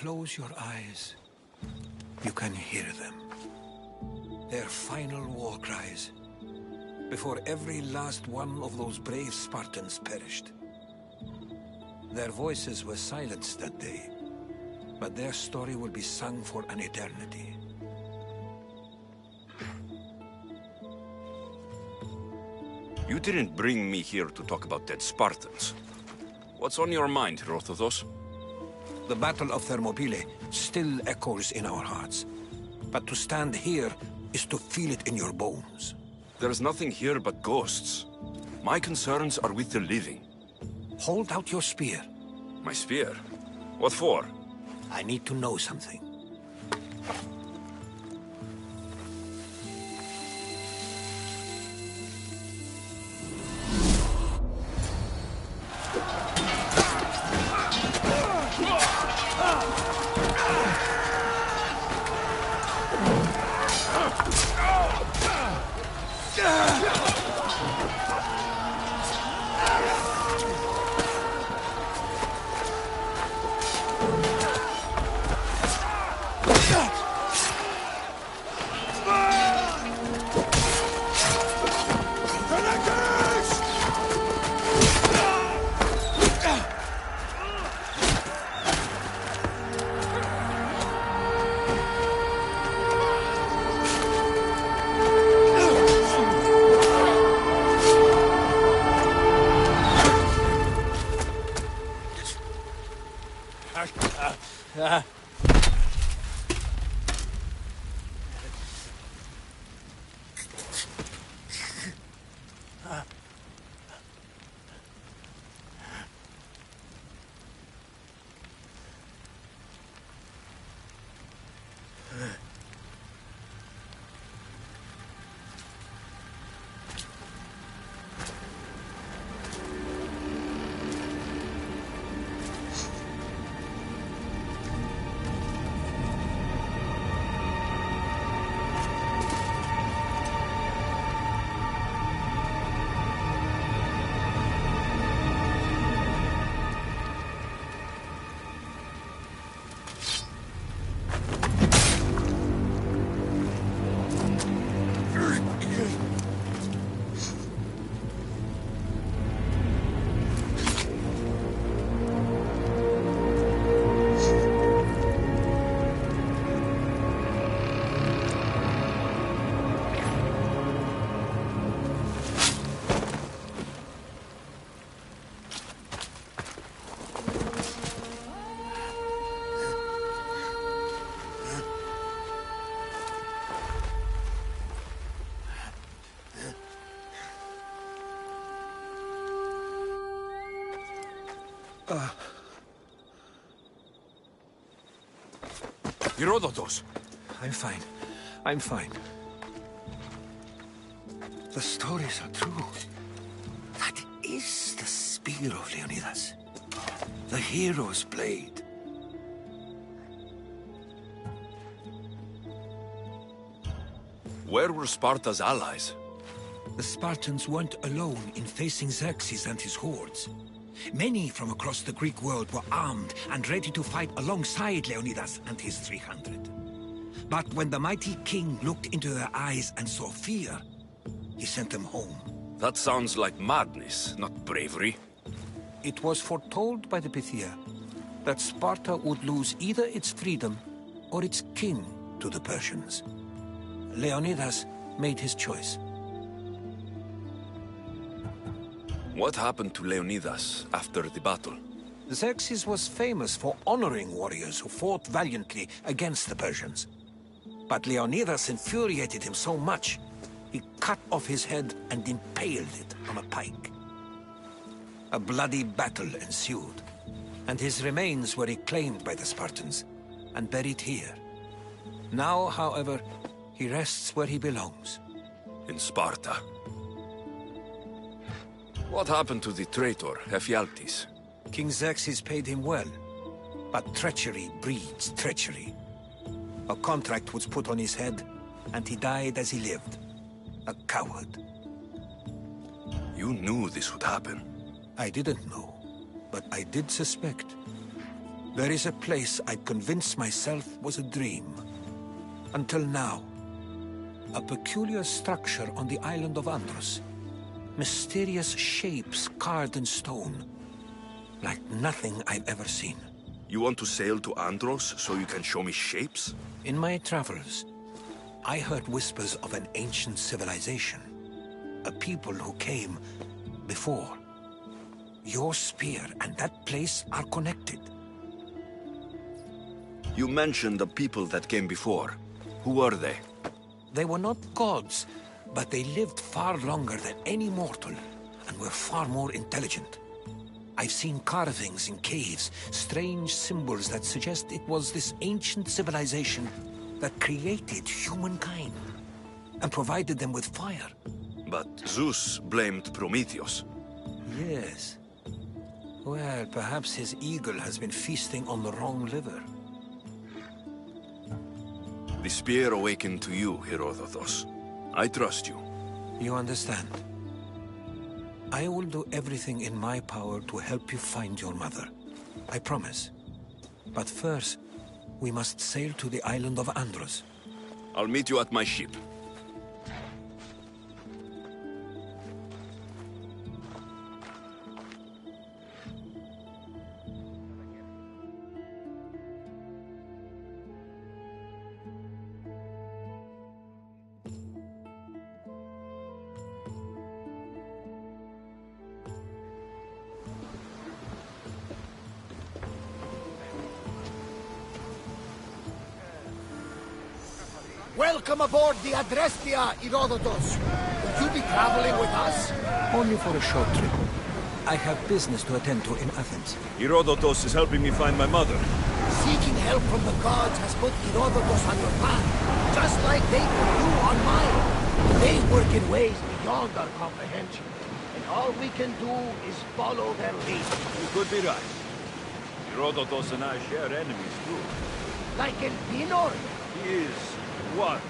close your eyes, you can hear them. Their final war cries, before every last one of those brave Spartans perished. Their voices were silenced that day, but their story will be sung for an eternity. You didn't bring me here to talk about dead Spartans. What's on your mind, Herodotus? The Battle of Thermopylae still echoes in our hearts. But to stand here is to feel it in your bones. There's nothing here but ghosts. My concerns are with the living. Hold out your spear. My spear? What for? I need to know something. Herodotus! I'm fine. I'm fine. The stories are true. That is the spear of Leonidas. The hero's blade. Where were Sparta's allies? The Spartans weren't alone in facing Xerxes and his hordes. Many from across the Greek world were armed and ready to fight alongside Leonidas and his 300. But when the mighty king looked into their eyes and saw fear, he sent them home. That sounds like madness, not bravery. It was foretold by the Pythia that Sparta would lose either its freedom or its king to the Persians. Leonidas made his choice. What happened to Leonidas after the battle? Xerxes was famous for honoring warriors who fought valiantly against the Persians. But Leonidas infuriated him so much, he cut off his head and impaled it on a pike. A bloody battle ensued, and his remains were reclaimed by the Spartans and buried here. Now, however, he rests where he belongs. In Sparta. What happened to the traitor, Ephialtes? King Xerxes paid him well, but treachery breeds treachery. A contract was put on his head, and he died as he lived. A coward. You knew this would happen. I didn't know, but I did suspect. There is a place I'd convinced myself was a dream. Until now. A peculiar structure on the island of Andros. Mysterious shapes carved in stone. Like nothing I've ever seen. You want to sail to Andros so you can show me shapes? In my travels, I heard whispers of an ancient civilization. A people who came before. Your spear and that place are connected. You mentioned the people that came before. Who are they? They were not gods, but they lived far longer than any mortal, and were far more intelligent. I've seen carvings in caves, strange symbols that suggest it was this ancient civilization that created humankind, and provided them with fire. But Zeus blamed Prometheus. Yes. Well, perhaps his eagle has been feasting on the wrong liver. The spear awakened to you, Herodotus. I trust you. You understand. I will do everything in my power to help you find your mother. I promise. But first, we must sail to the island of Andros. I'll meet you at my ship. Welcome aboard the Adrestia, Herodotus. Will you be traveling with us? Only for a short trip. I have business to attend to in Athens. Herodotus is helping me find my mother. Seeking help from the gods has put Herodotus on your path, just like they put you on mine. They work in ways beyond our comprehension, and all we can do is follow their lead. You could be right. Herodotus and I share enemies too. Like Elpinor? He is, was,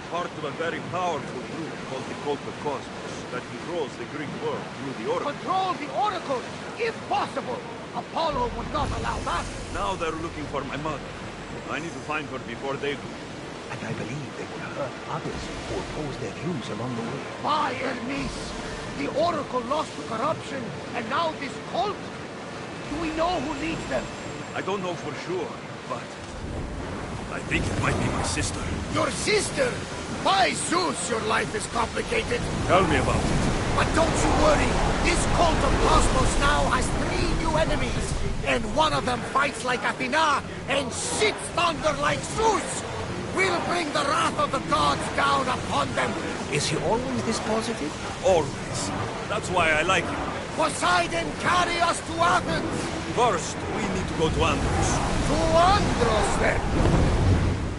part of a very powerful group called the Cult of Cosmos that controls the Greek world through the Oracle. Control the Oracle, if possible. Apollo would not allow that. Now they're looking for my mother. I need to find her before they do. And I believe they will hurt others who oppose their views along the way. By Hermes! The Oracle lost to corruption, and now this cult? Do we know who leads them? I don't know for sure, but I think it might be my sister. Your sister? By Zeus, your life is complicated. Tell me about it. But don't you worry. This cult of Cosmos now has 3 new enemies. And one of them fights like Athena and shits thunder like Zeus. We'll bring the wrath of the gods down upon them. Is he always this positive? Always. That's why I like him. Poseidon, carry us to Athens. First, we need to go to Andros. To Andros, then.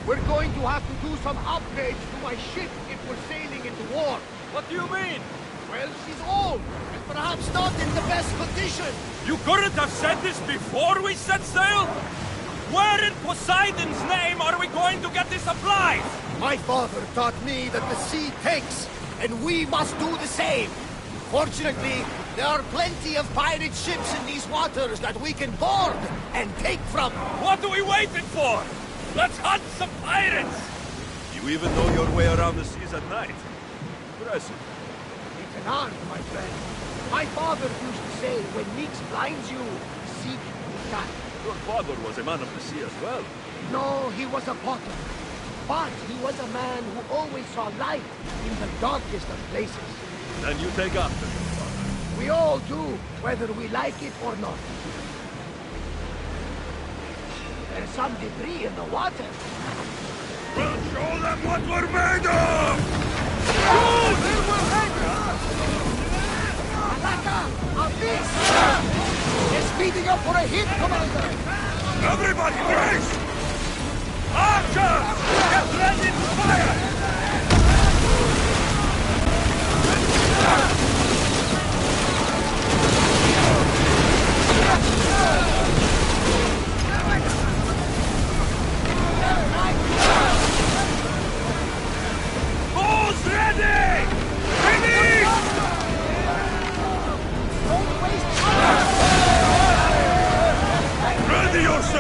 We're going to have to do some upgrades to my ship if we're sailing into war. What do you mean? Well, she's old, and perhaps not in the best condition. You couldn't have said this before we set sail? Where in Poseidon's name are we going to get the supplies? My father taught me that the sea takes, and we must do the same. Fortunately, there are plenty of pirate ships in these waters that we can board and take from. What are we waiting for? Let's hunt some pirates! You even know your way around the seas at night. Impressive. It's an art, my friend. My father used to say, when Nix blinds you, seek the cat. Your father was a man of the sea as well. No, he was a potter. But he was a man who always saw light in the darkest of places. Then you take after him, father. We all do, whether we like it or not. There's some debris in the water. We'll show them what we're made of! Alaka! Abyss! They're speeding up for a hit, Commander! Everybody brace! Archers! Get ready to fire! Who's ready? Finish! Don't waste time! Ready yourself!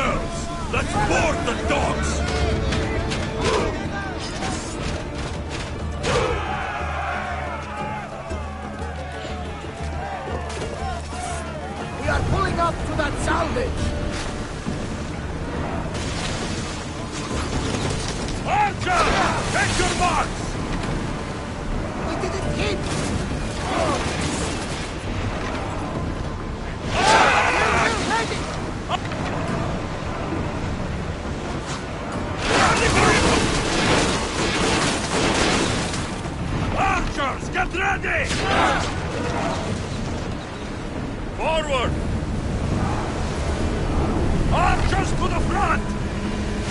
Ready! Forward! Archers to the front!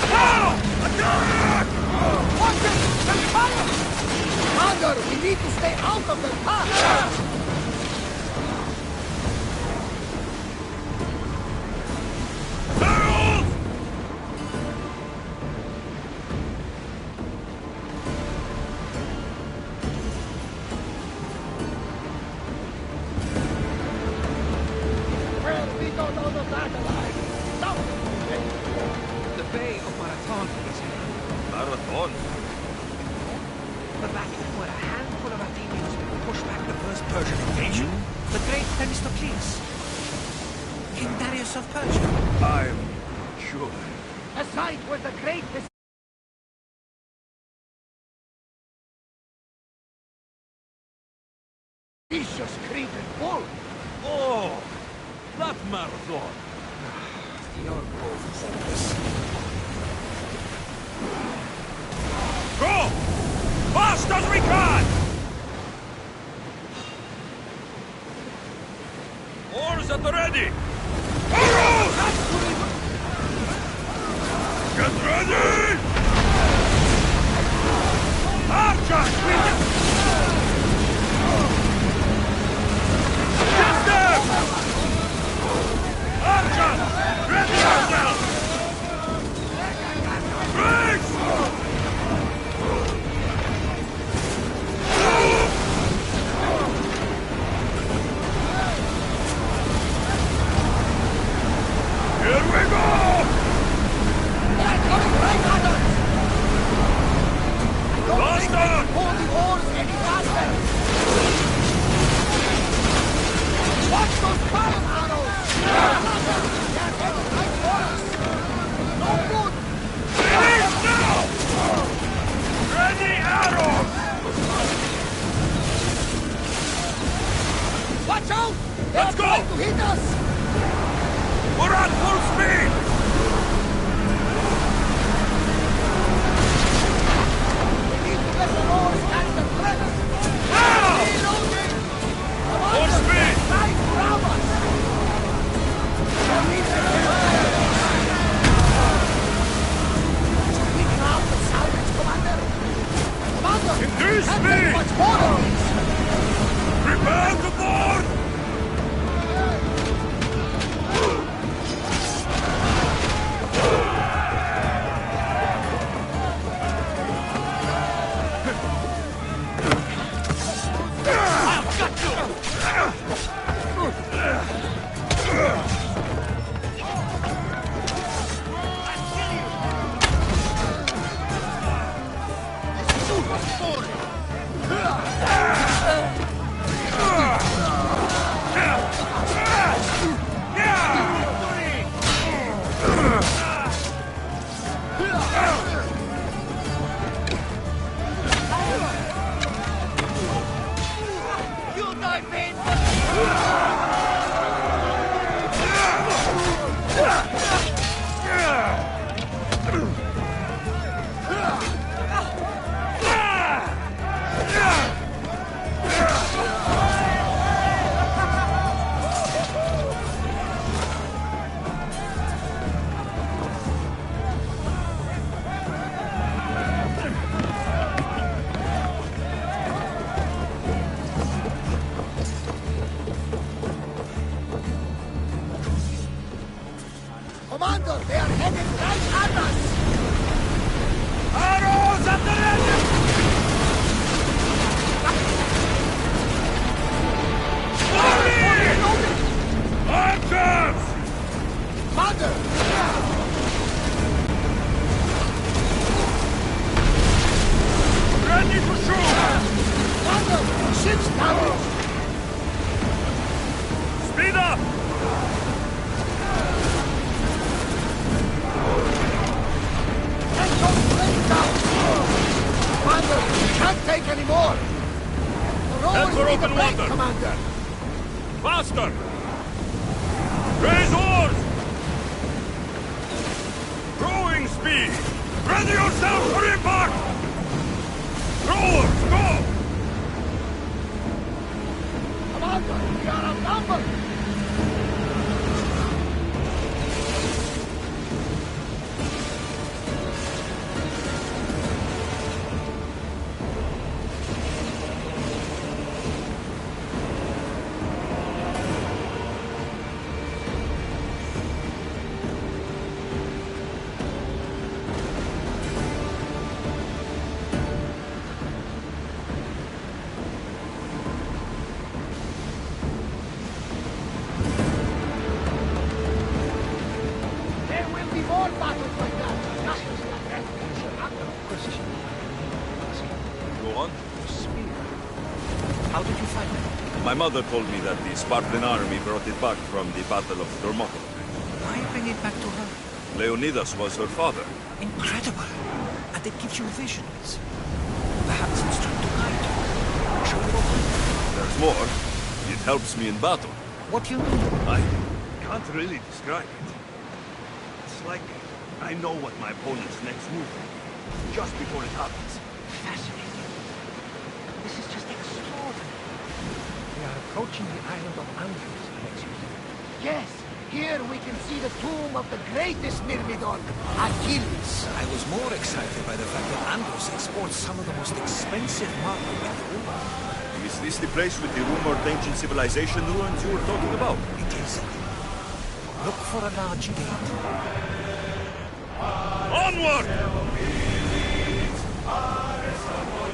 Now! Attack! Watch it! They're fire! Commander, we need to stay out of their path! Barrels! Well, we got out of that alive. Stop! The Bay of Marathon is here. Marathon? The battle where a handful of Athenians pushed back the first Persian invasion. The great Themistocles. King Darius of Persia. I'm sure. A sight where the great vicious created bull. Oh! That marathon! You're both hopeless. Go! Fast as we can! Oars at the ready! Arrows! Get ready! Archers! Get them! Archers! Ready yourselves! Brace! Here we go! They're coming right at us! I don't think they Faster! can pull the oars any faster! Watch those cannon arrows! Commander, they're headed right for us! No good! Finish now! Ready arrows! Watch out! Let's They're go! trying to hit us! We're at full speed! We need to let the oars catch the threat! Now! Reloading! Full Commander, speed! they're trying to grab us! They're leaving us picking out the salvage, Commander! Commander! Increase can't speed! take much more of these! Prepare to board! Commander, they are headed right at us! Arrows at the ready! Archers! Commander! Ready to shoot! Commander! Ship's damaged! Speed up! Let those flames down! Commander, we can't take any more! The Head rowers for need a open break, water. Commander! Faster! Raise oars! Rowing speed! Ready yourself for impact! Rowers, go! on. Spear. How did you find it? My mother told me that the Spartan army brought it back from the Battle of Thermopylae. Why bring it back to her? Leonidas was her father. Incredible. And it gives you visions. Perhaps it's trying to guide you. Show you a way. There's more. It helps me in battle. What do you mean? I can't really describe it. It's like I know what my opponent's next move will be, just before it happens. Fascinating. This is just extraordinary. We are approaching the island of Andros, Alexios. Yes, here we can see the tomb of the greatest Myrmidon, Achilles. I was more excited by the fact that Andros exports some of the most expensive marble in the world. Is this the place with the rumored ancient civilization ruins you were talking about? It is. Look for a large gate. Onward!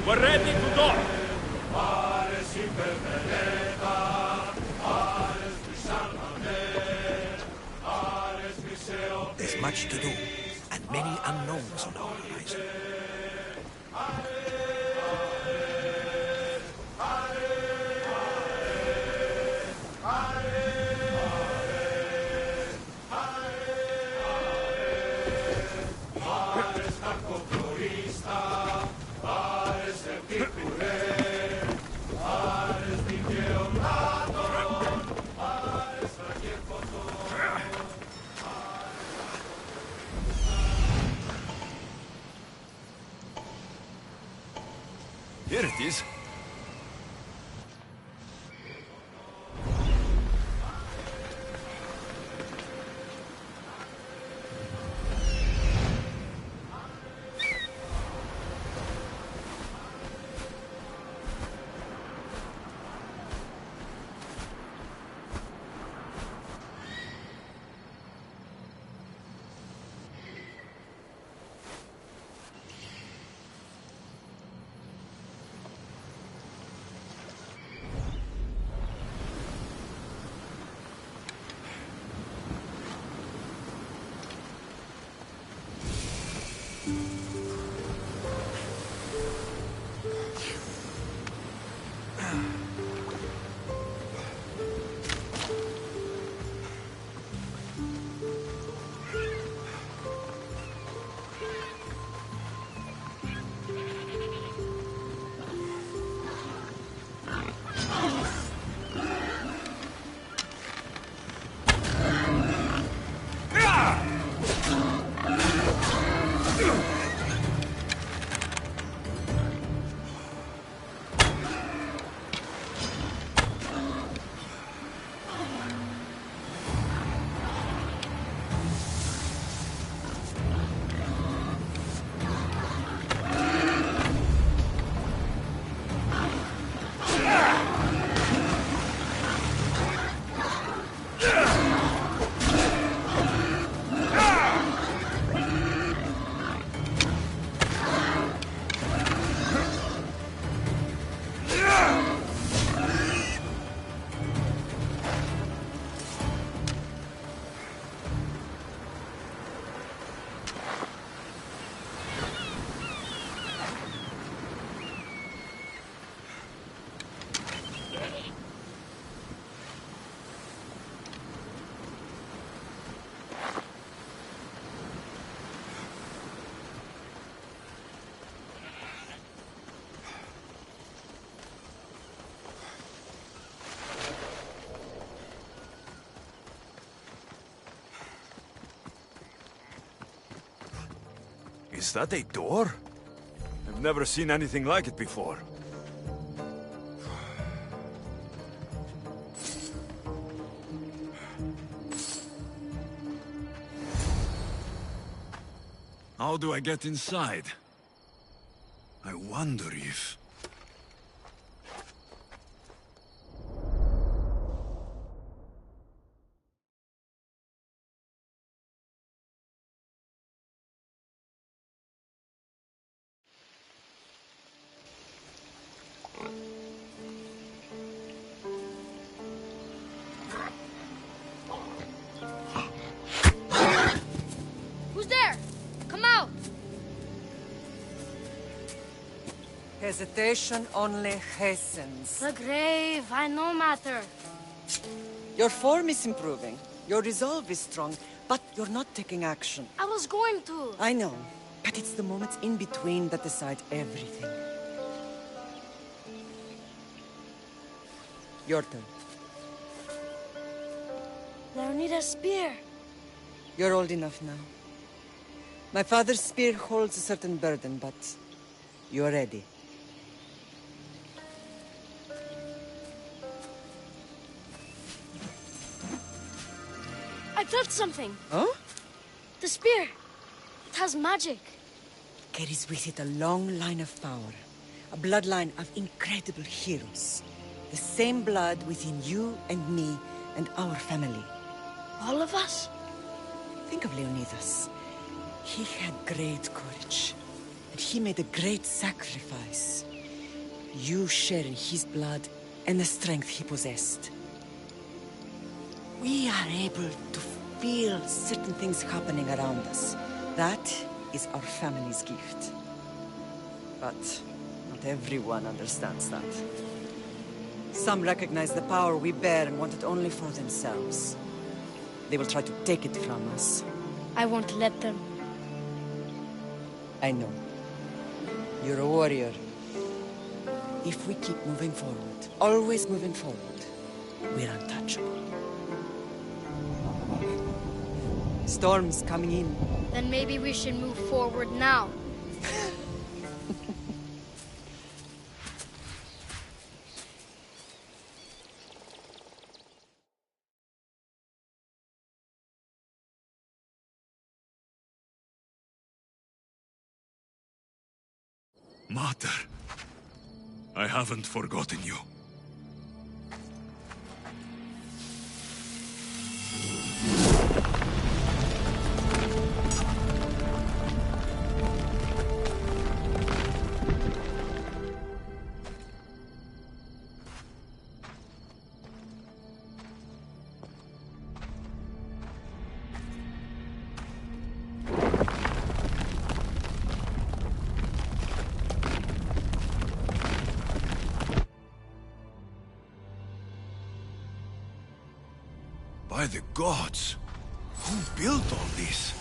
We're ready to dock! There's much to do, and many unknowns on our horizon. Here it is. Is that a door? I've never seen anything like it before. How do I get inside? I wonder if... Hesitation only hastens. The grave, I no matter. Your form is improving. Your resolve is strong, but you're not taking action. I was going to. I know, but it's the moments in between that decide everything. Your turn. Leonida's spear. You're old enough now. My father's spear holds a certain burden, but you're ready. I felt something. Huh? The spear. It has magic. Carries with it a long line of power. A bloodline of incredible heroes. The same blood within you and me and our family. All of us? Think of Leonidas. He had great courage. And he made a great sacrifice. You share in his blood and the strength he possessed. We are able to feel certain things happening around us. That is our family's gift. But not everyone understands that. Some recognize the power we bear and want it only for themselves. They will try to take it from us. I won't let them. I know. You're a warrior. If we keep moving forward, always moving forward, we're untouchable. Storm's coming in. Then maybe we should move forward now. Mater, I haven't forgotten you. By the gods! Who built all this?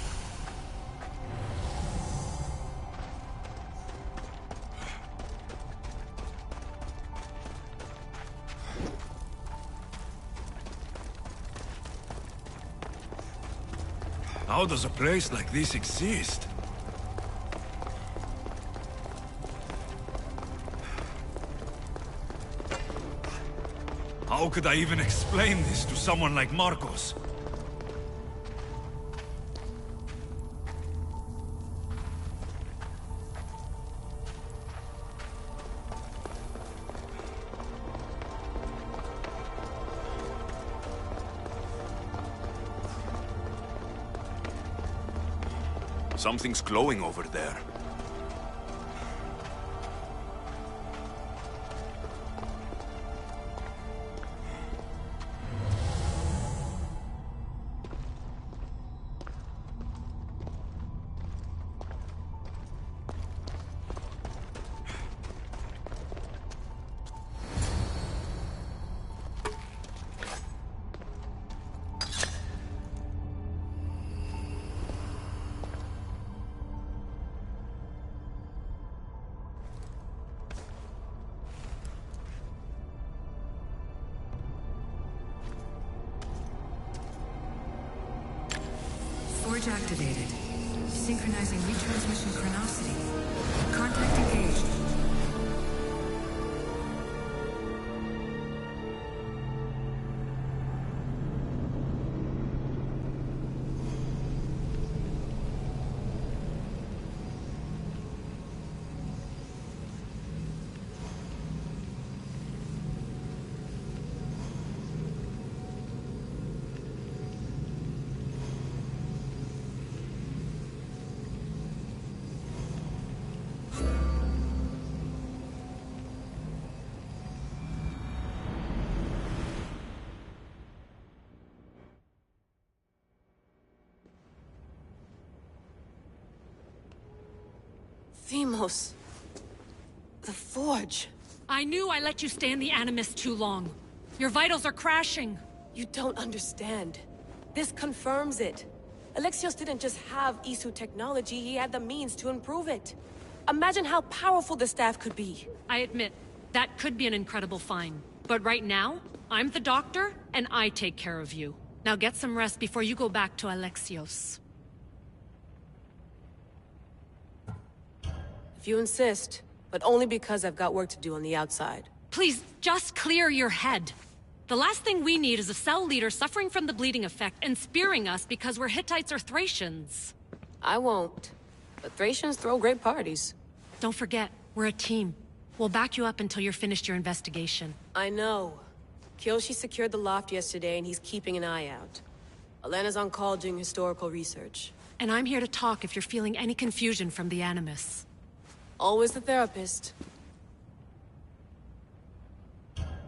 How does a place like this exist? How could I even explain this to someone like Marcos? Something's glowing over there. Forge activated. Synchronizing retransmission chronicity. Contact engaged. Themos. The Forge. I knew I let you stay in the Animus too long. Your vitals are crashing. You don't understand. This confirms it. Alexios didn't just have Isu technology, he had the means to improve it. Imagine how powerful the staff could be. I admit, that could be an incredible find. But right now, I'm the doctor, and I take care of you. Now get some rest before you go back to Alexios. If you insist, but only because I've got work to do on the outside. Please, just clear your head. The last thing we need is a cell leader suffering from the bleeding effect and spearing us because we're Hittites or Thracians. I won't. But Thracians throw great parties. Don't forget, we're a team. We'll back you up until you're finished your investigation. I know. Kyoshi secured the loft yesterday and he's keeping an eye out. Elena's on call doing historical research. And I'm here to talk if you're feeling any confusion from the Animus. Always the therapist.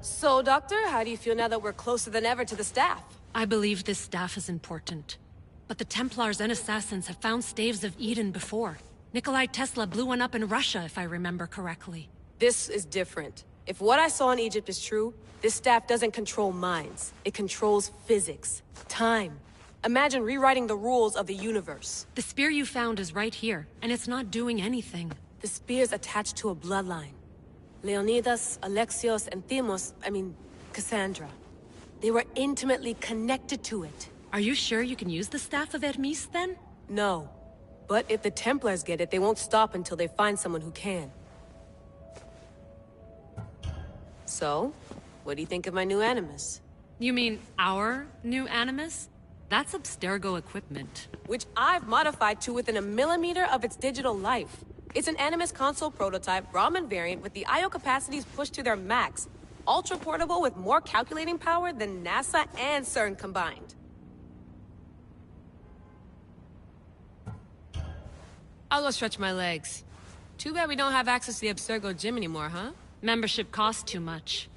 So, Doctor, how do you feel now that we're closer than ever to the staff? I believe this staff is important. But the Templars and Assassins have found staves of Eden before. Nikolai Tesla blew one up in Russia, if I remember correctly. This is different. If what I saw in Egypt is true, this staff doesn't control minds. It controls physics, time. Imagine rewriting the rules of the universe. The spear you found is right here, and it's not doing anything. The spear's attached to a bloodline. Leonidas, Alexios, and Cassandra. They were intimately connected to it. Are you sure you can use the Staff of Hermes, then? No. But if the Templars get it, they won't stop until they find someone who can. So, what do you think of my new Animus? You mean our new Animus? That's Abstergo equipment. Which I've modified to within a millimeter of its digital life. It's an Animus console prototype, Raman variant with the I/O capacities pushed to their max. Ultra portable with more calculating power than NASA and CERN combined. I'll go stretch my legs. Too bad we don't have access to the Abstergo gym anymore, huh? Membership costs too much.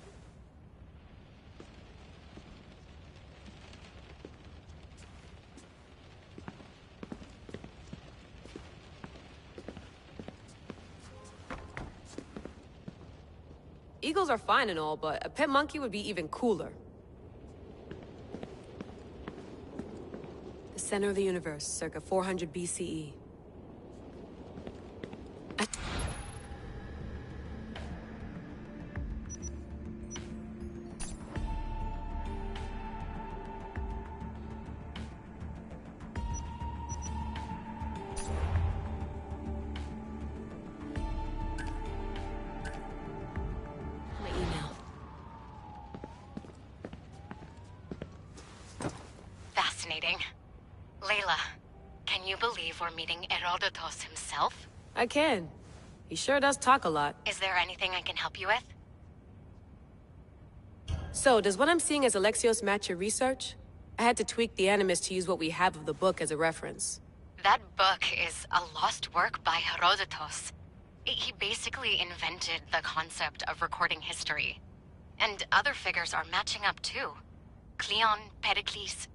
Eagles are fine and all, but a pet monkey would be even cooler. The center of the universe, circa 400 BCE. Layla, can you believe we're meeting Herodotus himself? I can. He sure does talk a lot. Is there anything I can help you with? So, does what I'm seeing as Alexios match your research? I had to tweak the Animus to use what we have of the book as a reference. That book is a lost work by Herodotus. He basically invented the concept of recording history. And other figures are matching up too. Cleon, Pericles.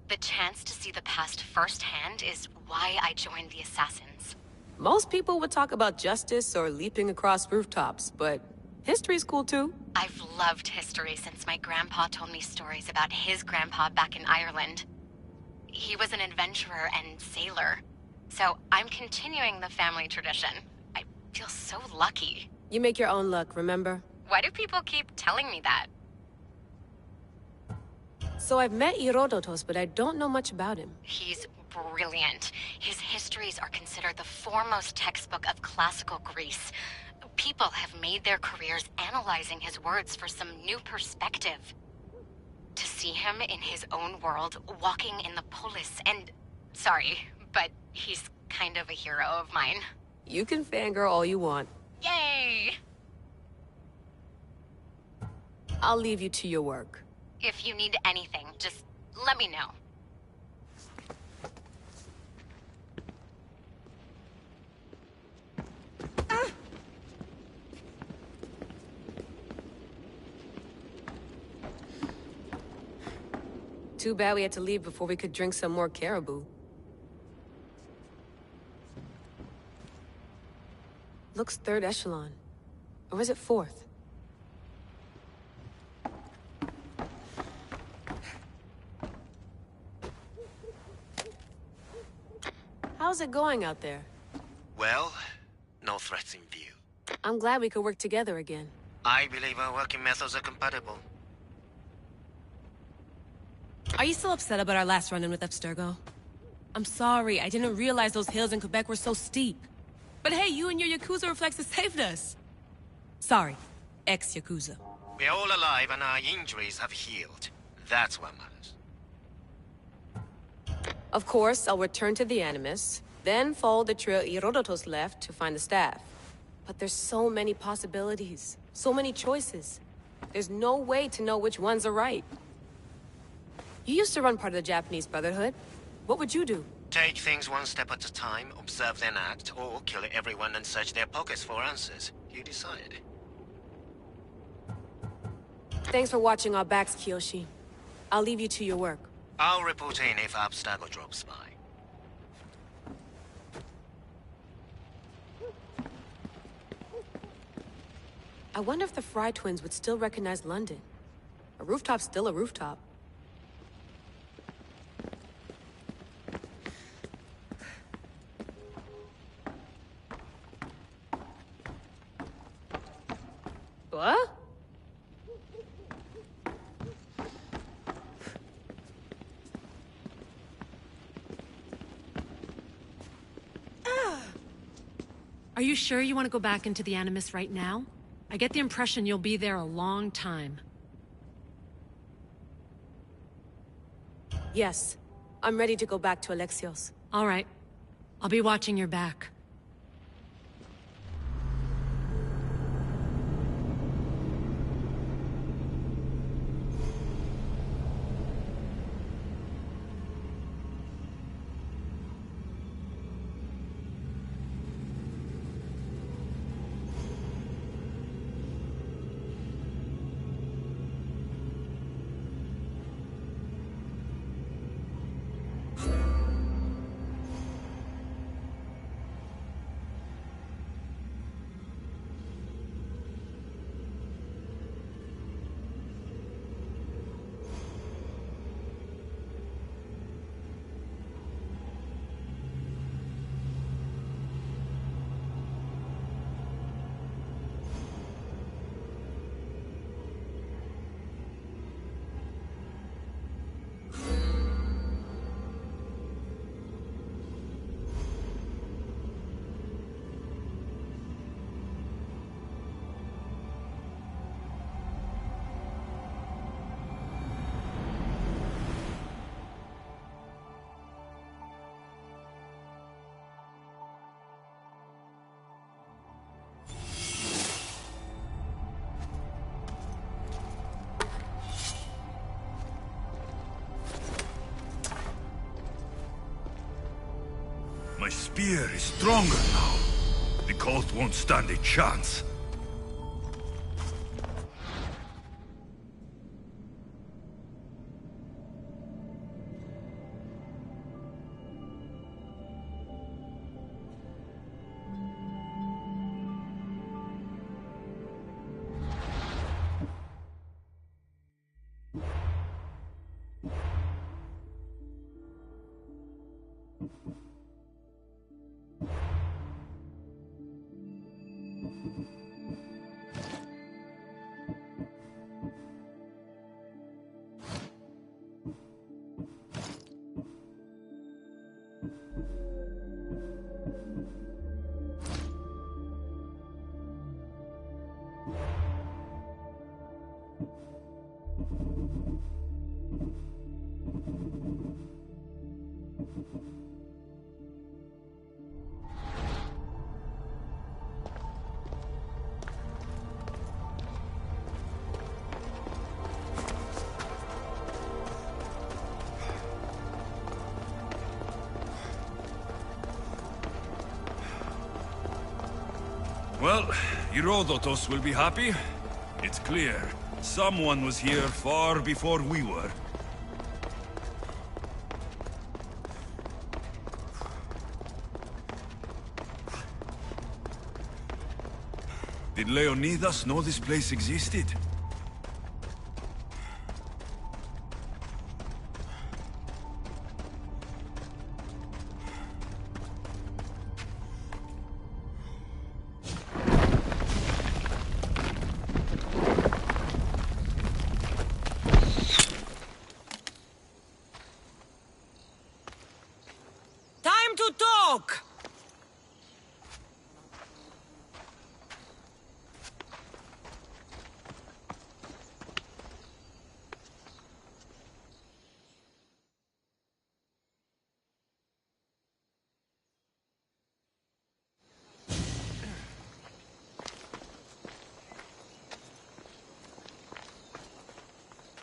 The chance to see the past firsthand is why I joined the Assassins. Most people would talk about justice or leaping across rooftops, but history's cool too. I've loved history since my grandpa told me stories about his grandpa back in Ireland. He was an adventurer and sailor, so I'm continuing the family tradition. I feel so lucky. You make your own luck, remember? Why do people keep telling me that? So I've met Herodotus, but I don't know much about him. He's brilliant. His histories are considered the foremost textbook of classical Greece. People have made their careers analyzing his words for some new perspective. To see him in his own world, walking in the polis, and... Sorry, but he's kind of a hero of mine. You can fangirl all you want. Yay! I'll leave you to your work. If you need anything, just let me know. Too bad we had to leave before we could drink some more caribou. Looks third echelon. Or is it 4th? How's it going out there? Well, no threats in view. I'm glad we could work together again. I believe our working methods are compatible. Are you still upset about our last run-in with Abstergo? I'm sorry, I didn't realize those hills in Quebec were so steep. But hey, you and your Yakuza reflexes saved us. Sorry, ex-Yakuza. We're all alive and our injuries have healed. That's what matters. Of course, I'll return to the Animus, then follow the trail Herodotus left to find the staff. But there's so many possibilities, so many choices. There's no way to know which ones are right. You used to run part of the Japanese Brotherhood. What would you do? Take things one step at a time, observe then act, or kill everyone and search their pockets for answers. You decide. Thanks for watching our backs, Kiyoshi. I'll leave you to your work. I'll report in if Abstergo drops by. I wonder if the Fry twins would still recognize London. A rooftop's still a rooftop. What? Are you sure you want to go back into the Animus right now? I get the impression you'll be there a long time. Yes. I'm ready to go back to Alexios. All right. I'll be watching your back. My spear is stronger now. The cult won't stand a chance. Well, Herodotus will be happy. It's clear. Someone was here far before we were. Did Leonidas know this place existed? Time to talk!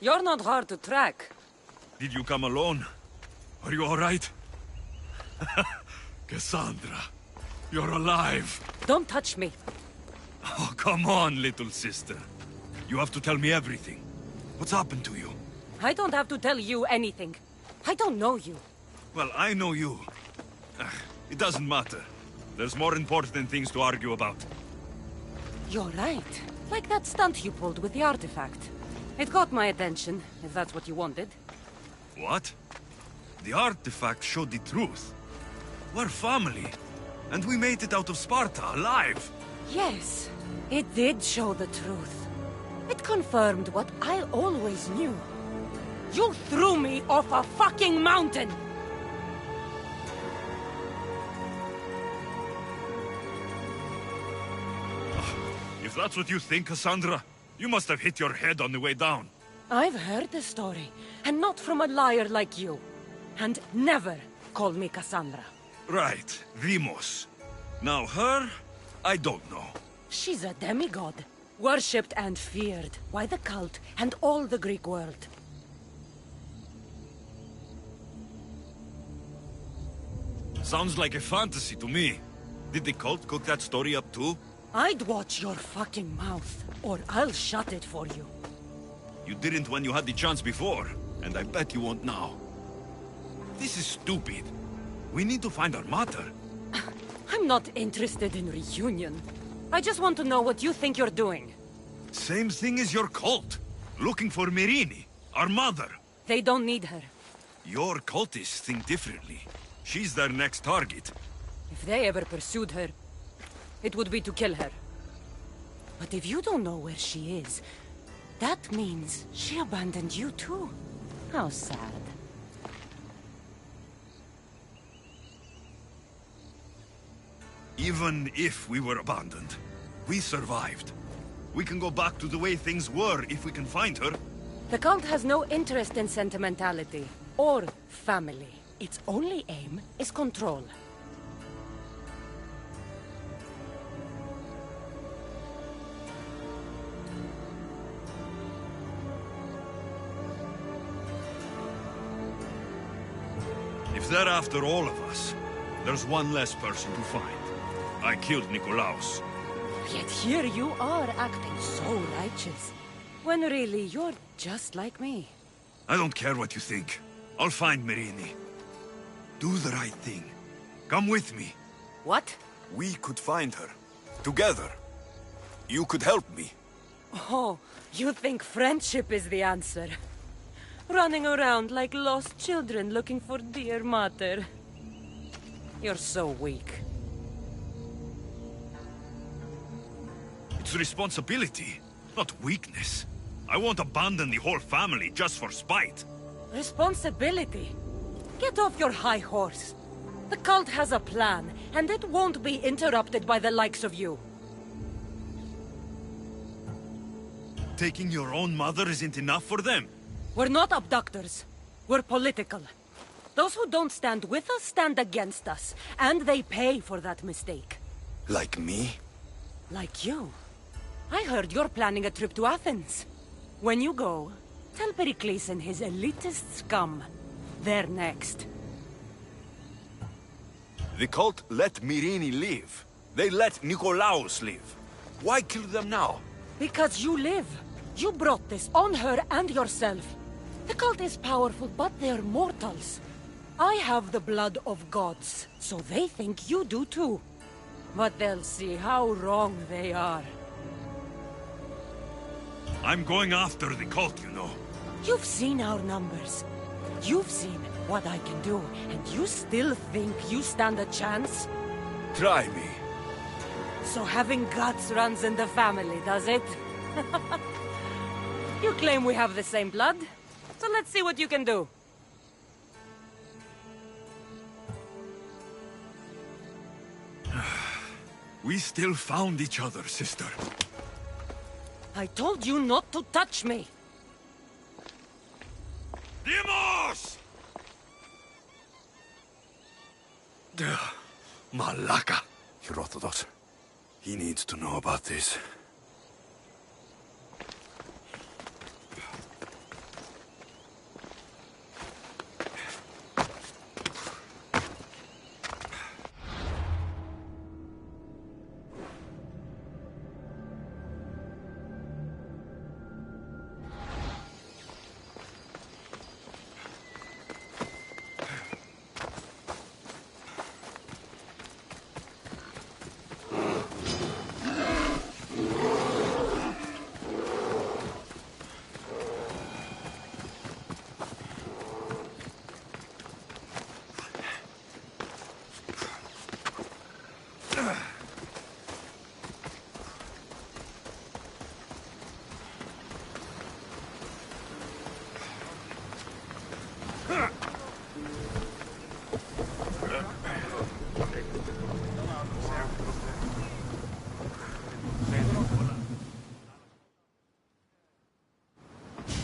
You're not hard to track. Did you come alone? Are you all right? Cassandra, you're alive. Don't touch me. Oh, come on, little sister. You have to tell me everything. What's happened to you? I don't have to tell you anything. I don't know you. Well, I know you. It doesn't matter. There's more important things to argue about. You're right. Like that stunt you pulled with the artifact. It got my attention, if that's what you wanted. What? The artifact showed the truth. We're family. And we made it out of Sparta, alive. Yes, it did show the truth. It confirmed what I always knew. You threw me off a fucking mountain! If that's what you think, Cassandra, you must have hit your head on the way down. I've heard the story, and not from a liar like you. And never call me Cassandra. Right, Demos. Now her, I don't know. She's a demigod, worshipped and feared by the cult and all the Greek world. Sounds like a fantasy to me. Did the cult cook that story up too? I'd watch your fucking mouth, or I'll shut it for you. You didn't when you had the chance before, and I bet you won't now. This is stupid. We need to find our mother. I'm not interested in reunion. I just want to know what you think you're doing. Same thing as your cult. Looking for Myrrine, our mother. They don't need her. Your cultists think differently. She's their next target. If they ever pursued her, it would be to kill her. But if you don't know where she is, that means she abandoned you too. How sad. Even if we were abandoned, we survived. We can go back to the way things were if we can find her. The cult has no interest in sentimentality or family. Its only aim is control. If they're after all of us, there's one less person to find. I killed Nikolaos. Yet here you are acting so righteous. When really you're just like me. I don't care what you think. I'll find Myrrine. Do the right thing. Come with me. What? We could find her. Together. You could help me. Oh, you think friendship is the answer? Running around like lost children looking for dear mother. You're so weak. It's responsibility, not weakness. I won't abandon the whole family just for spite. Responsibility? Get off your high horse. The cult has a plan, and it won't be interrupted by the likes of you. Taking your own mother isn't enough for them. We're not abductors. We're political. Those who don't stand with us stand against us, and they pay for that mistake. Like me? Like you. I heard you're planning a trip to Athens. When you go, tell Pericles and his elitist scum. They're next. The cult let Myrrine live. They let Nikolaos live. Why kill them now? Because you live. You brought this on her and yourself. The cult is powerful, but they're mortals. I have the blood of gods, so they think you do too. But they'll see how wrong they are. I'm going after the cult, you know. You've seen our numbers. You've seen what I can do, and you still think you stand a chance? Try me. So having guts runs in the family, does it? You claim we have the same blood, so let's see what you can do. We still found each other, sister. I told you not to touch me! Demos! Malaka. Herodotus. He needs to know about this.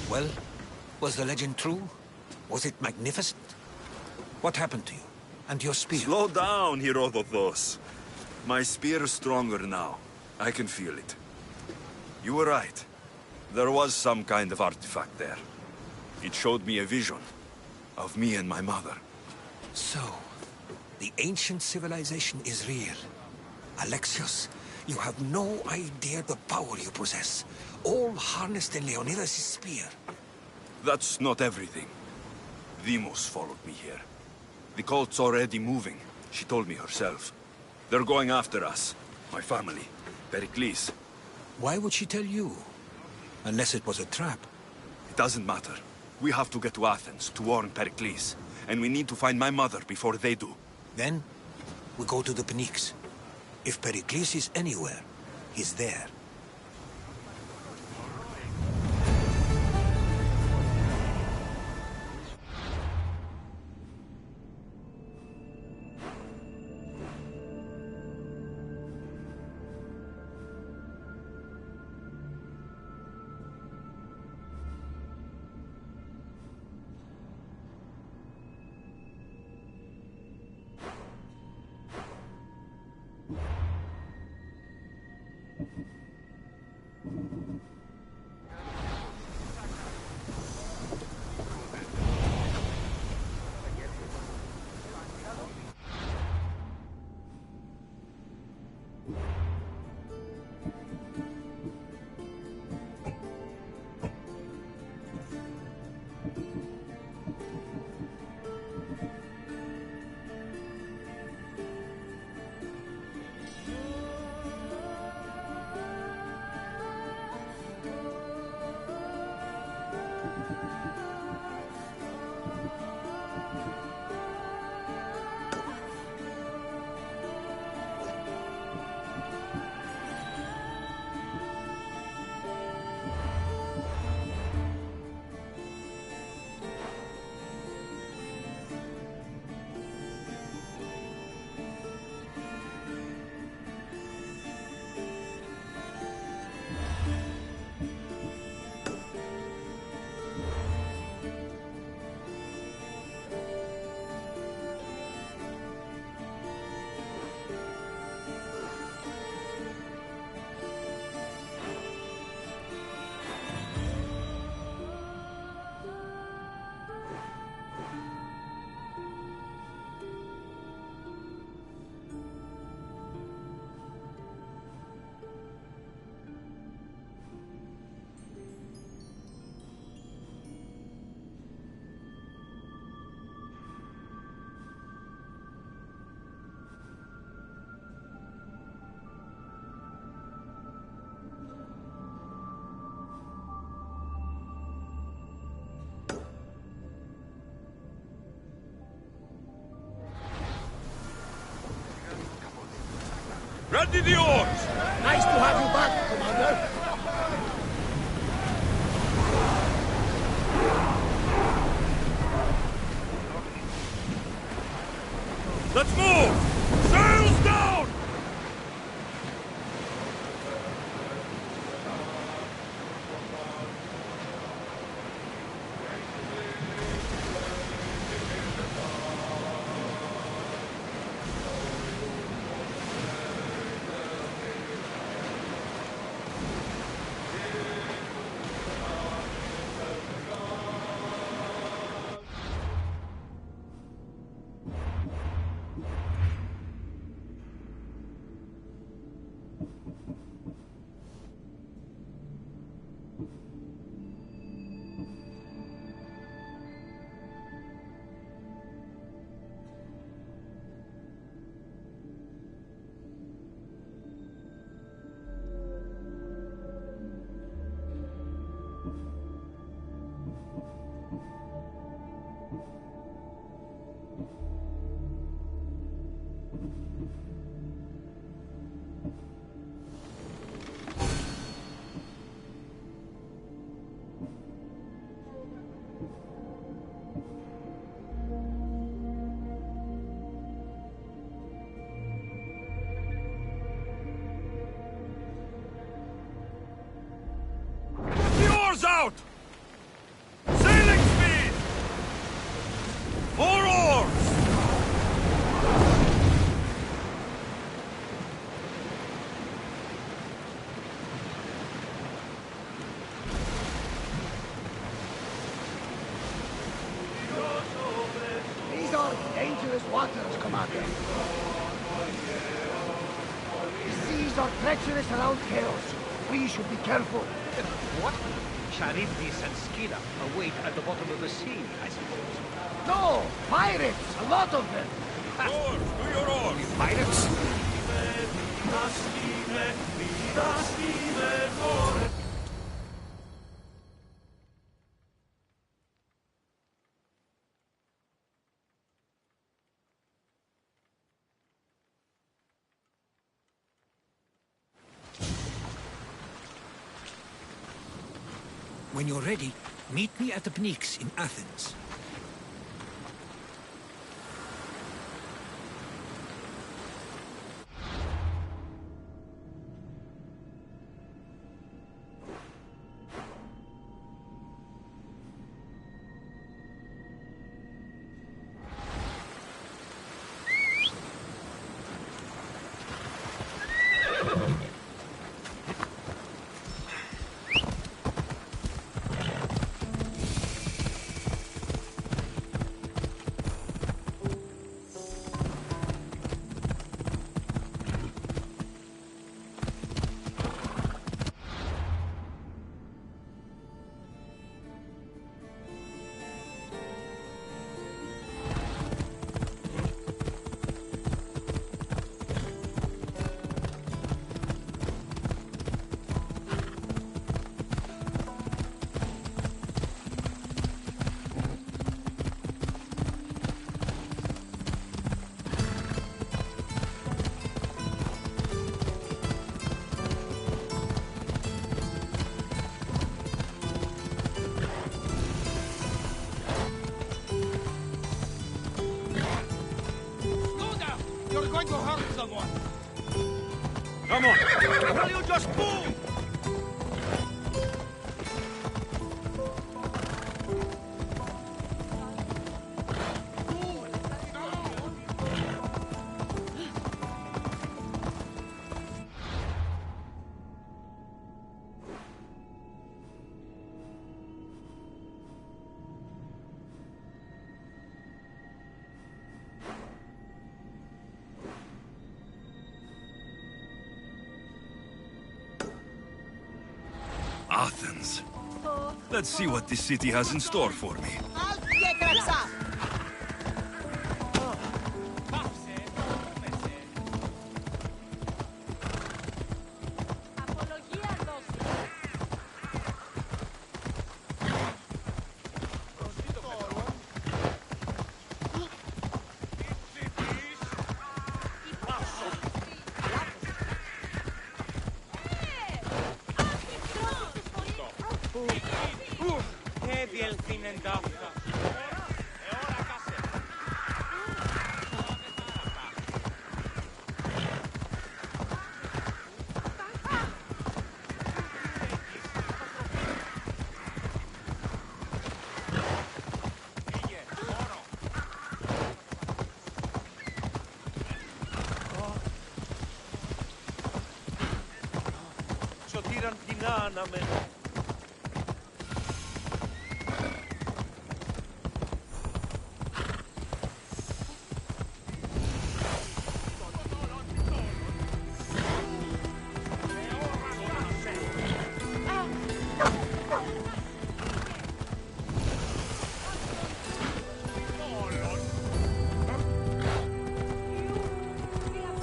Well, was the legend true? Was it magnificent? What happened to you? And your spear? Slow down, Herodotus. My spear is stronger now. I can feel it. You were right. There was some kind of artifact there. It showed me a vision of me and my mother. So, the ancient civilization is real. Alexios, you have no idea the power you possess. All harnessed in Leonidas' spear. That's not everything. Demos followed me here. The cult's already moving. She told me herself. They're going after us. My family. Pericles. Why would she tell you? Unless it was a trap. It doesn't matter. We have to get to Athens to warn Pericles. And we need to find my mother before they do. Then, we go to the Pnyx. If Pericles is anywhere, he's there. Ready the oars! Nice to have you back, Commander. Let's move! Sails down! Out! Sailing speed! More oars! These are dangerous waters, Commander. The seas are treacherous around Chaos. We should be careful. What? Charybdis and Scylla await at the bottom of the sea, I suppose. No! Pirates! A lot of them! Oars! Do your oars! Pirates? When you're ready, meet me at the Pnyx in Athens. Come on! Will you just move? Athens. Let's see what this city has in store for me.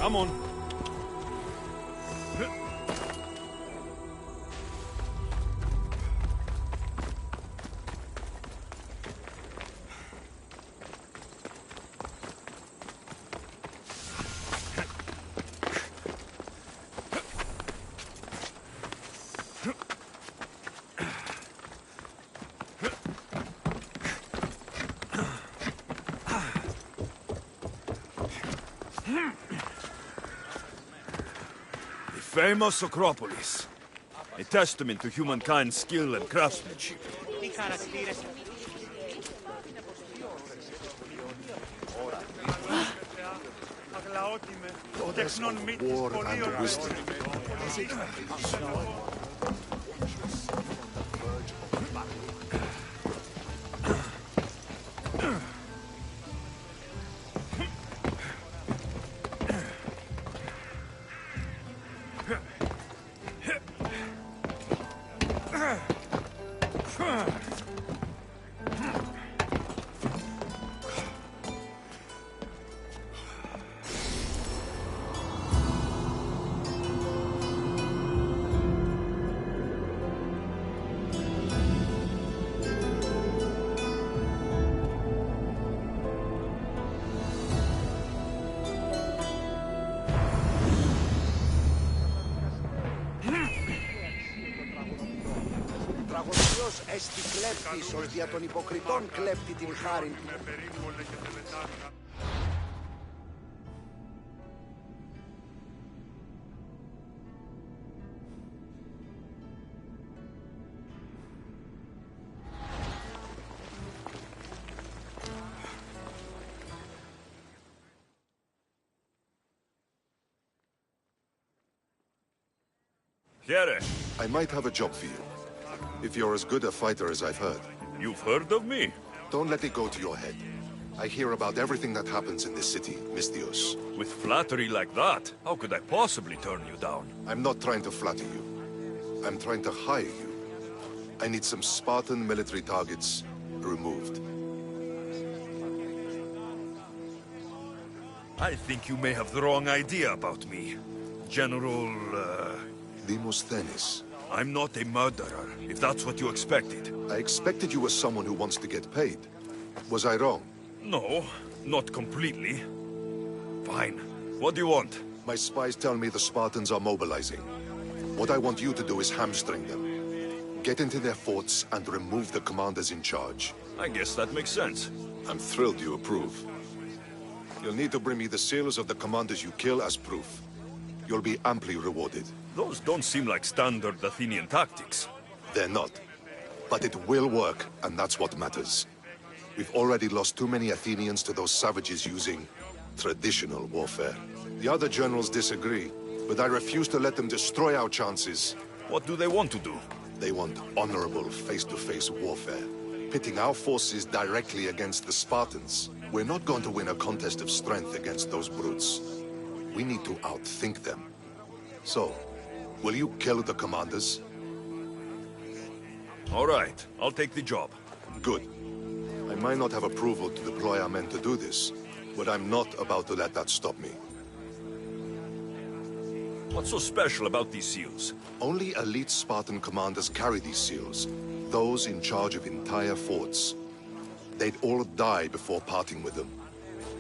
Come on. Famous Acropolis. A testament to humankind's skill and craftsmanship. War and wisdom. Έστι κλέπτης, ως δια των υποκριτών κλέπτει την χάριν του. Here. I might have a job for you. If you're as good a fighter as I've heard. You've heard of me? Don't let it go to your head. I hear about everything that happens in this city, Mystios. With flattery like that, how could I possibly turn you down? I'm not trying to flatter you. I'm trying to hire you. I need some Spartan military targets removed. I think you may have the wrong idea about me. General, Demosthenes. I'm not a murderer, if that's what you expected. I expected you as someone who wants to get paid. Was I wrong? No, not completely. Fine. What do you want? My spies tell me the Spartans are mobilizing. What I want you to do is hamstring them. Get into their forts and remove the commanders in charge. I guess that makes sense. I'm thrilled you approve. You'll need to bring me the seals of the commanders you kill as proof. You'll be amply rewarded. Those don't seem like standard Athenian tactics. They're not. But it will work, and that's what matters. We've already lost too many Athenians to those savages using traditional warfare. The other generals disagree, but I refuse to let them destroy our chances. What do they want to do? They want honorable face-to-face warfare, pitting our forces directly against the Spartans. We're not going to win a contest of strength against those brutes. We need to outthink them. So, will you kill the commanders? All right, I'll take the job. Good. I might not have approval to deploy our men to do this, but I'm not about to let that stop me. What's so special about these seals? Only elite Spartan commanders carry these seals, those in charge of entire forts. They'd all die before parting with them.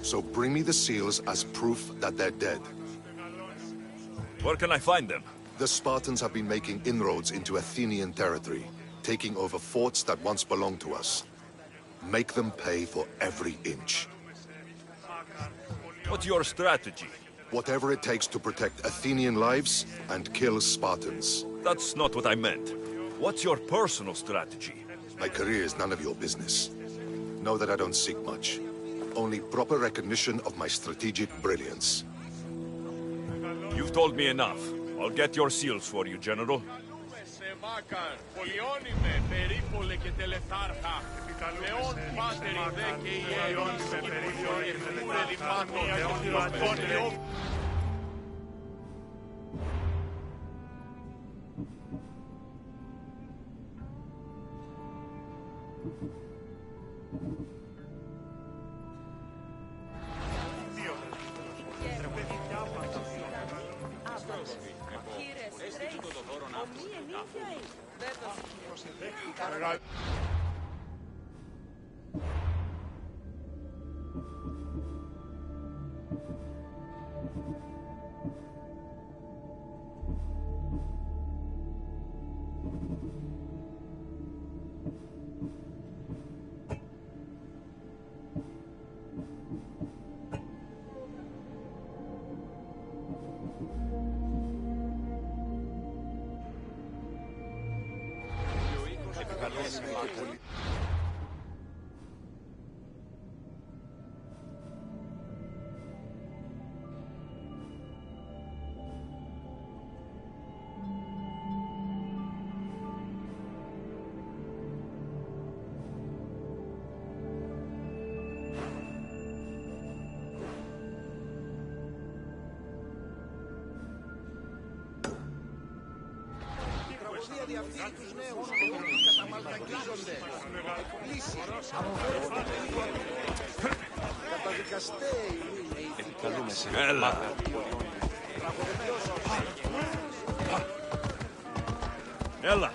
So bring me the seals as proof that they're dead. Where can I find them? The Spartans have been making inroads into Athenian territory. taking over forts that once belonged to us. Make them pay for every inch. What's your strategy? Whatever it takes to protect Athenian lives and kill Spartans. That's not what I meant. What's your personal strategy? My career is none of your business. Know that I don't seek much. Only proper recognition of my strategic brilliance. You've told me enough. I'll get your seals for you, General. Έλα. Έλα.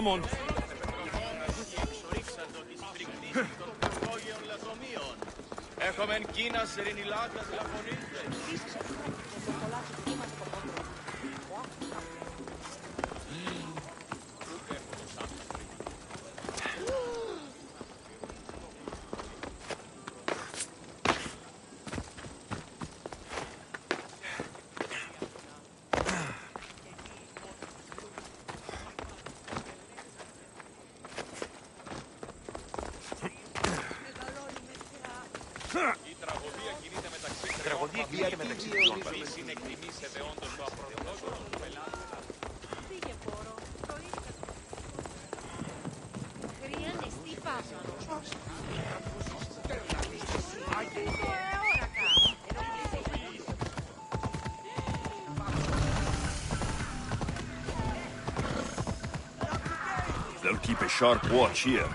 Come on. Έχομεν κίνας ερηνιλάτας λαφωνίτε. Η τραγωδία κινείται μεταξύ των παρελθόν. Συνεκτιμήσετε όντως το απροδεκτό του πελάτη. Πήγε πόρο. Χρειάνε στήφα. They'll keep a sharp watch here.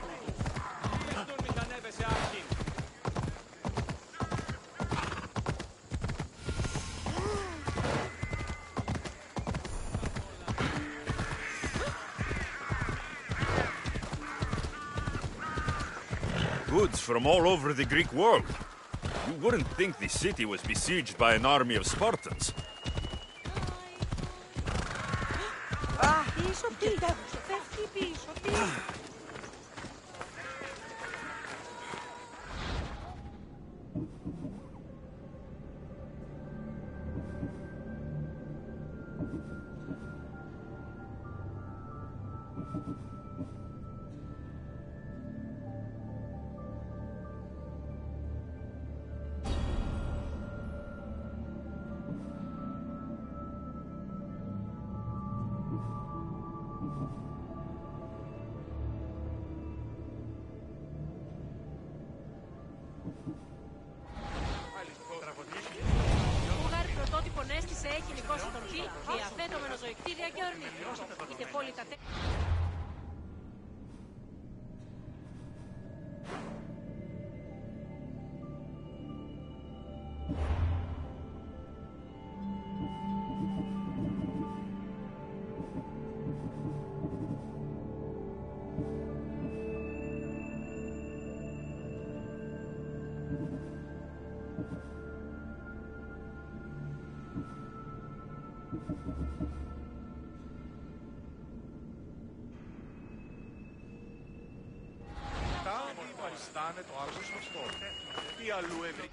goods from all over the Greek world. You wouldn't think the city was besieged by an army of Spartans. Έχει νικώσει τον Φι, διαθέτω με νοζοϊκτήρια και ορνήθια. Είτε πόλη κατέ... Παριστάνε το άργος αυτό. Τι αλλού έβρι...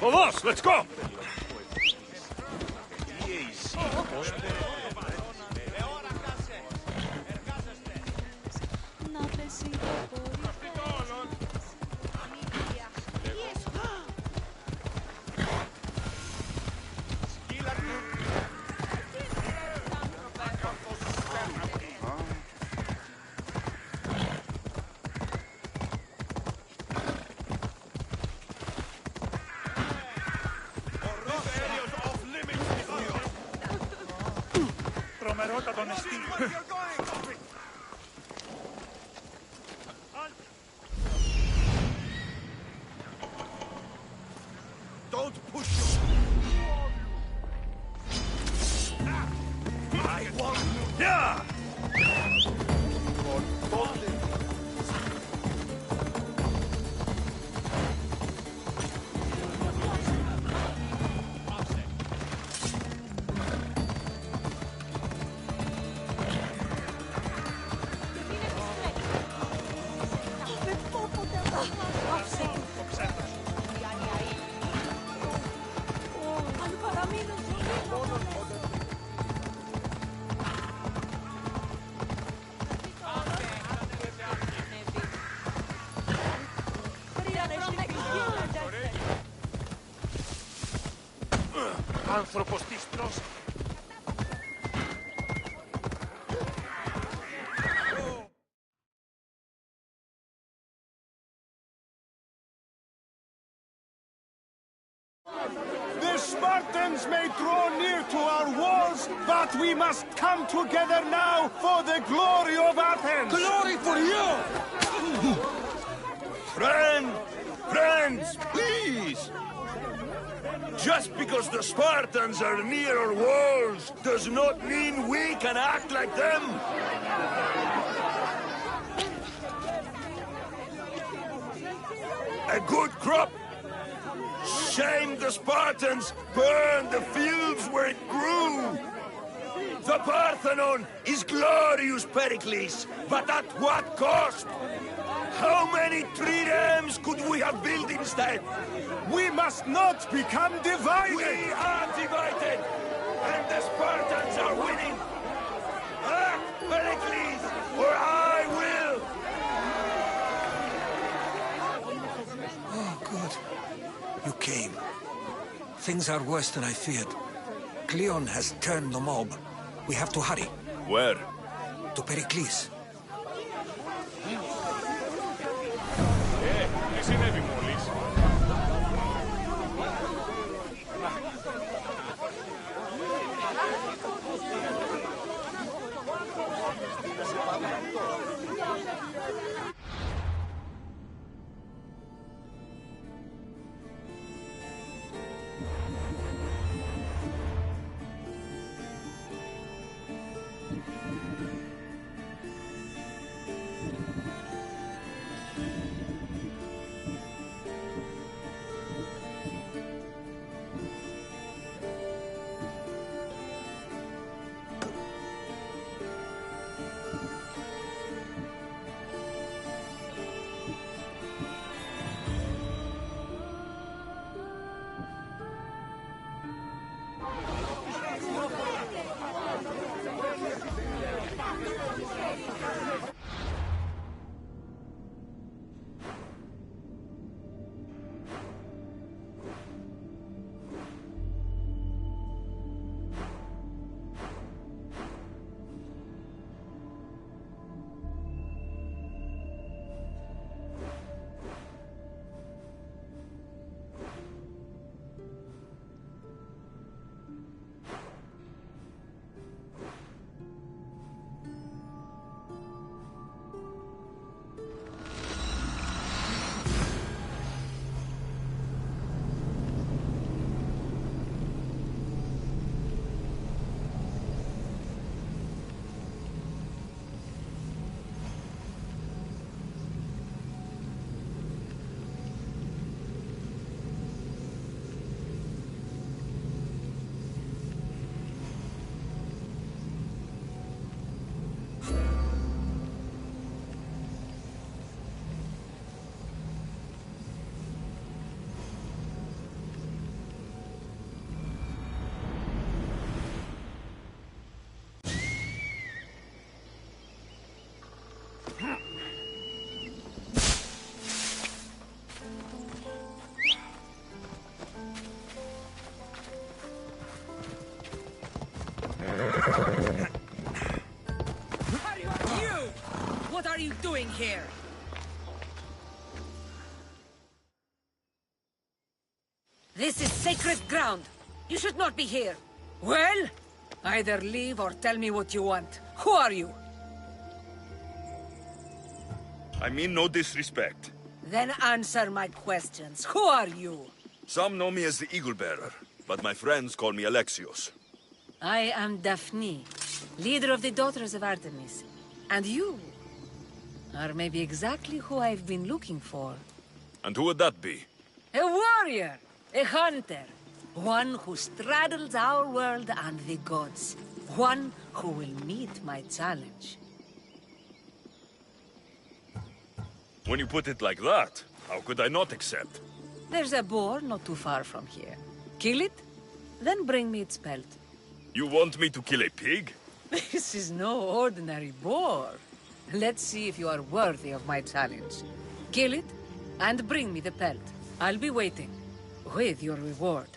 Vamos, let's go! Don't push you. I want you. Yeah! Άνθρωπος της τρος. The Spartans may draw near to our walls, but we must come together now for the glory of Athens! Glory for you! Friends, please! Just because the Spartans are near our walls does not mean we can act like them! A good crop! Shame the Spartans burned the fields where it grew! The Parthenon is glorious, Pericles, but at what cost? How many triremes could we have built instead? We must not become divided! We are divided! And the Spartans are winning! Act, Pericles, or I will! Oh, good. You came. Things are worse than I feared. Cleon has turned the mob. We have to hurry. Where? To Pericles. Εσύ είναι επιμόλης. What are you doing here? This is sacred ground. You should not be here. Well, either leave or tell me what you want. Who are you? I mean no disrespect. Then answer my questions. Who are you? Some know me as the Eagle Bearer, but my friends call me Alexios. I am Daphne, leader of the Daughters of Artemis. And you are maybe exactly who I've been looking for. And who would that be? A warrior, a hunter, one who straddles our world and the gods, one who will meet my challenge. When you put it like that, how could I not accept? There's a boar not too far from here. Kill it, then bring me its pelt. You want me to kill a pig? This is no ordinary boar. Let's see if you are worthy of my challenge. Kill it, and bring me the pelt. I'll be waiting, with your reward.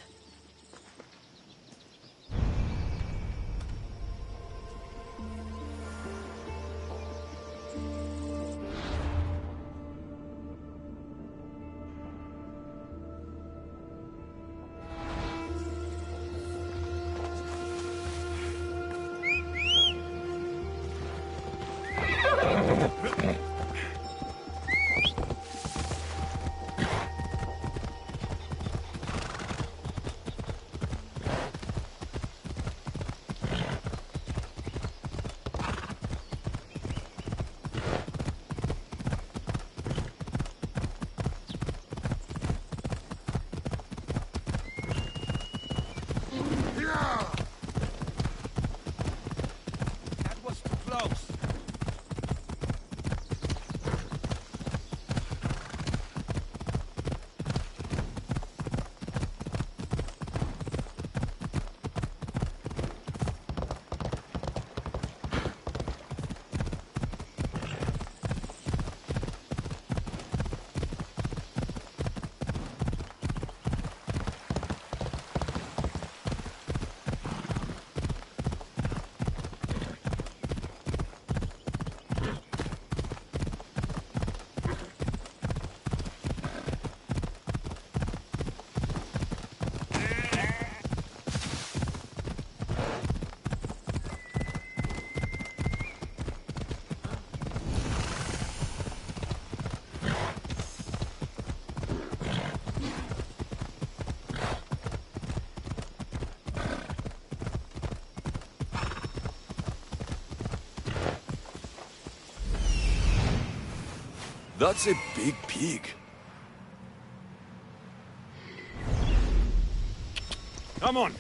That's a big pig. Come on.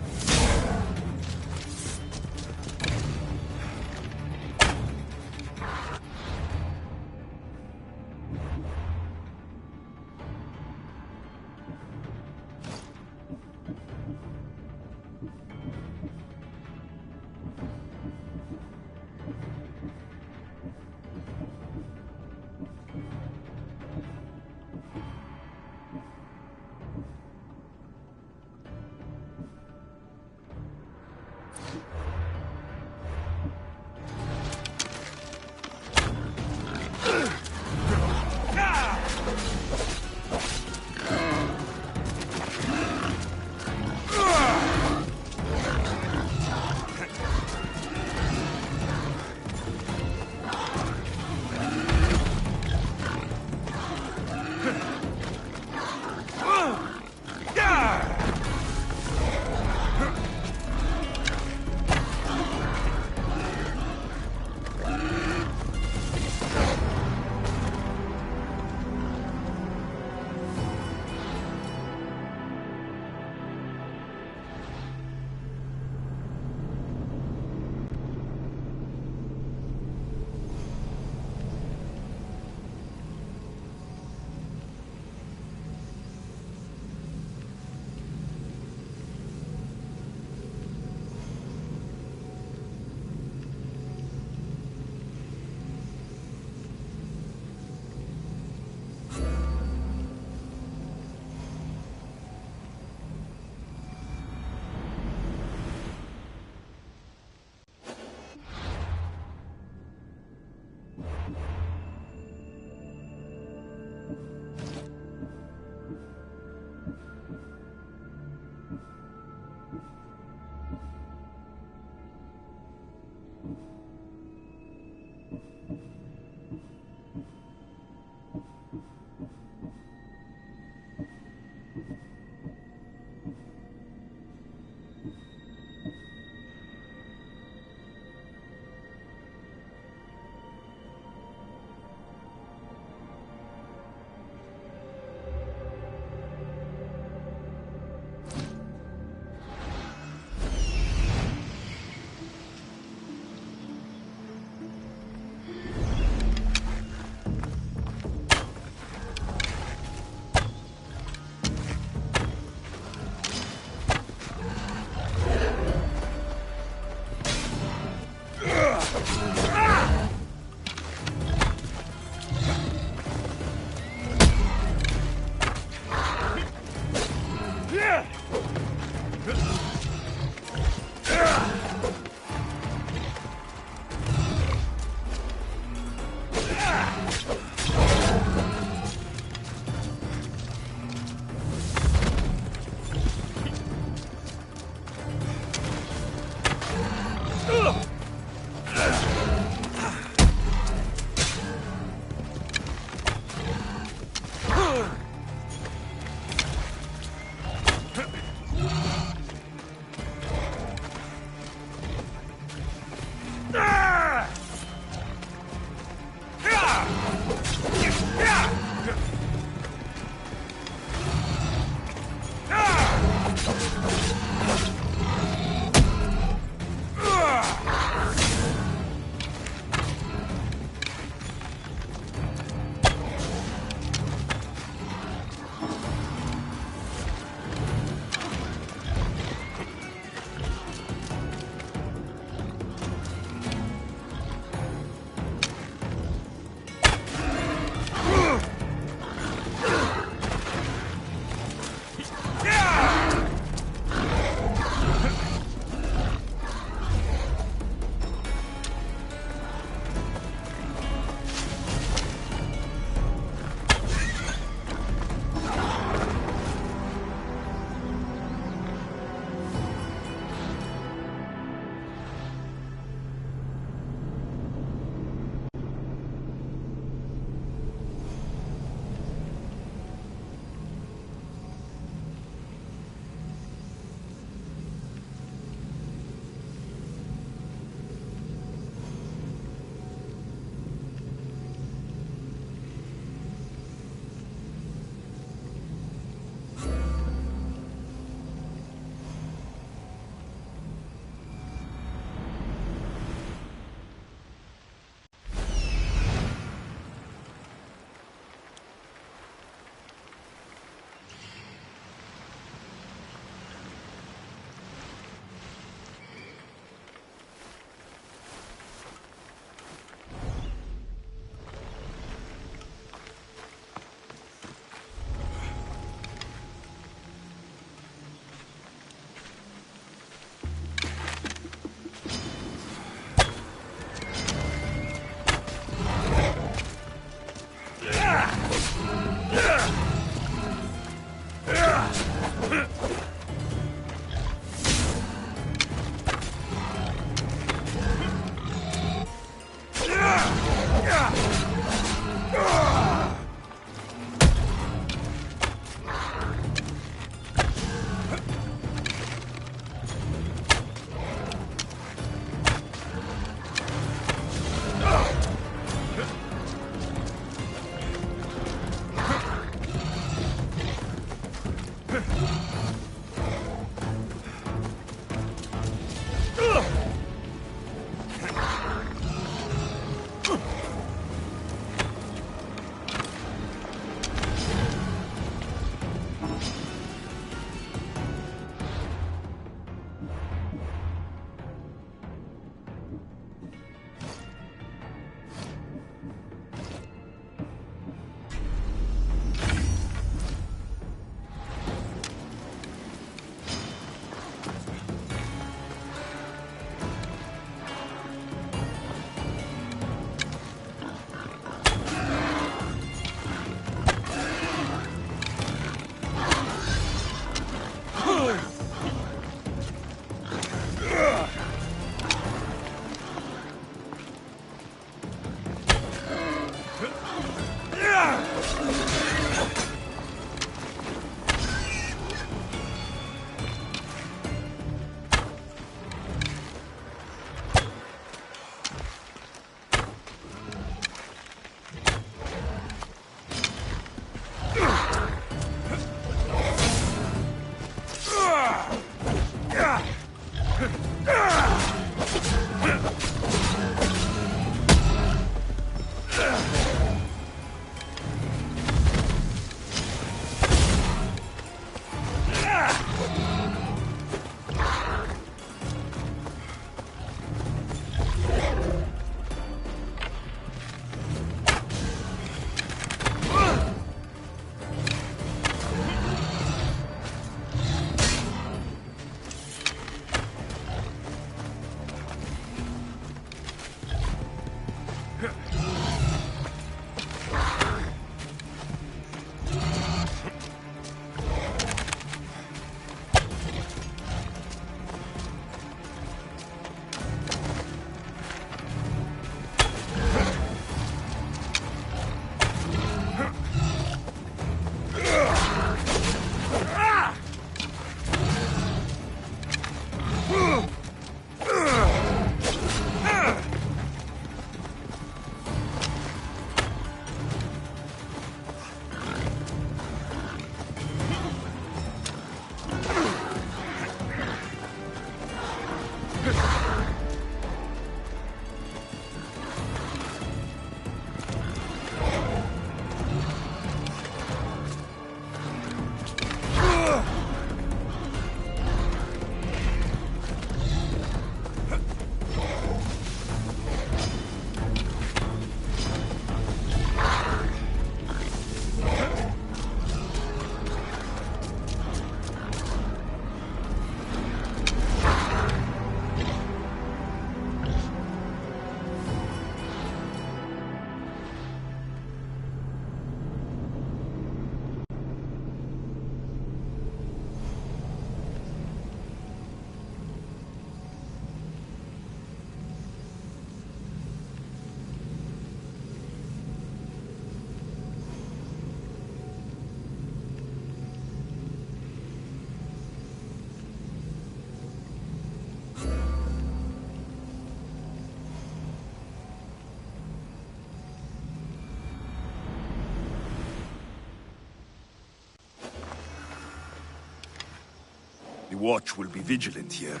The Watch will be vigilant here.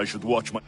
I should watch my...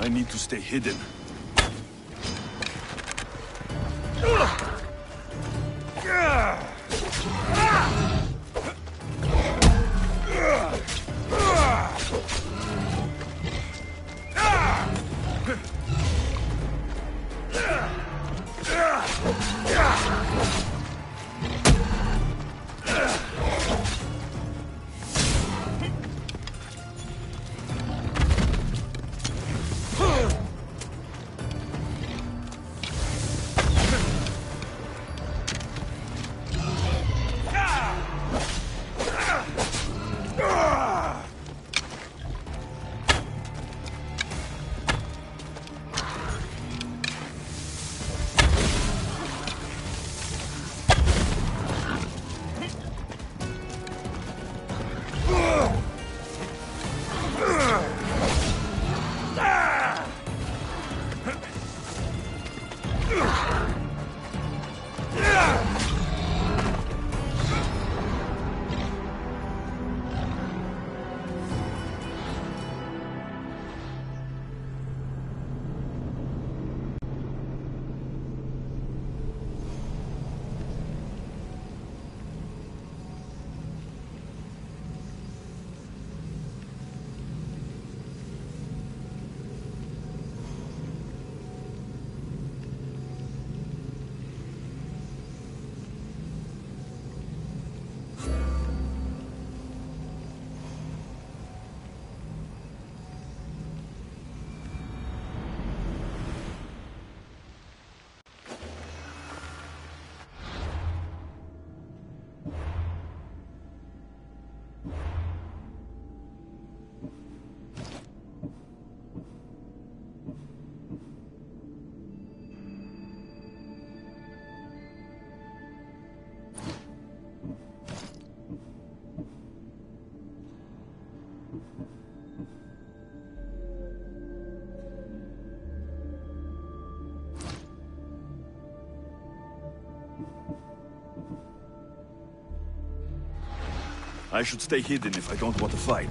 I need to stay hidden. I should stay hidden if I don't want to fight.